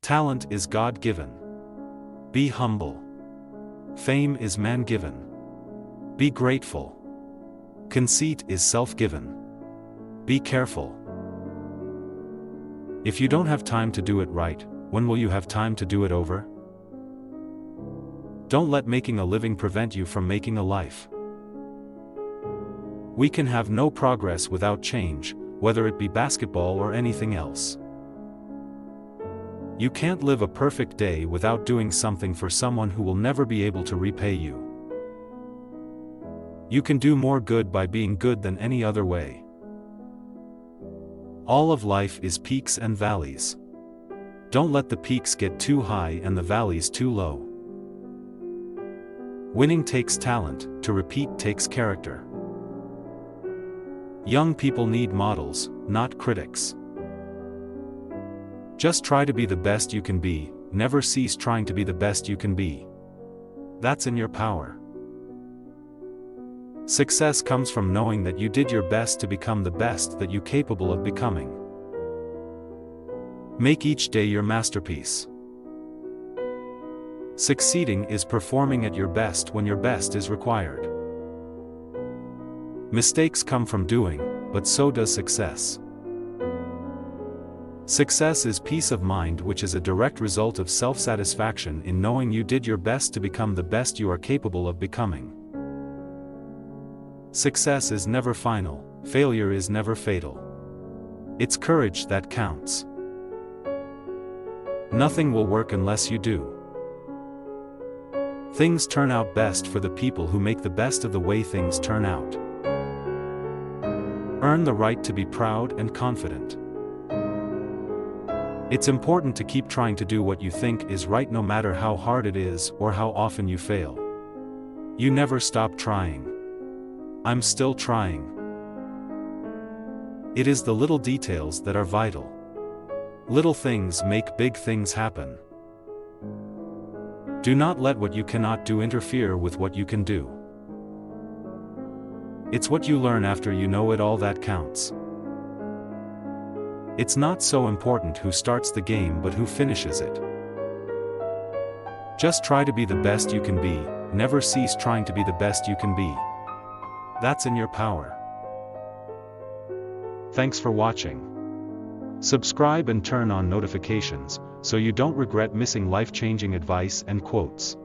Talent is God-given. Be humble. Fame is man-given. Be grateful. Conceit is self-given. Be careful. If you don't have time to do it right, when will you have time to do it over? Don't let making a living prevent you from making a life. We can have no progress without change, whether it be basketball or anything else. You can't live a perfect day without doing something for someone who will never be able to repay you. You can do more good by being good than any other way. All of life is peaks and valleys. Don't let the peaks get too high and the valleys too low. Winning takes talent, to repeat takes character. Young people need models, not critics. Just try to be the best you can be, never cease trying to be the best you can be. That's in your power. Success comes from knowing that you did your best to become the best that you're capable of becoming. Make each day your masterpiece. Succeeding is performing at your best when your best is required. Mistakes come from doing, but so does success. Success is peace of mind, which is a direct result of self-satisfaction in knowing you did your best to become the best you are capable of becoming. Success is never final, failure is never fatal. It's courage that counts. Nothing will work unless you do. Things turn out best for the people who make the best of the way things turn out. Earn the right to be proud and confident. It's important to keep trying to do what you think is right no matter how hard it is or how often you fail. You never stop trying. I'm still trying. It is the little details that are vital. Little things make big things happen. Do not let what you cannot do interfere with what you can do. It's what you learn after you know it all that counts. It's not so important who starts the game but who finishes it. Just try to be the best you can be, never cease trying to be the best you can be. That's in your power. Thanks for watching. Subscribe and turn on notifications, so you don't regret missing life-changing advice and quotes.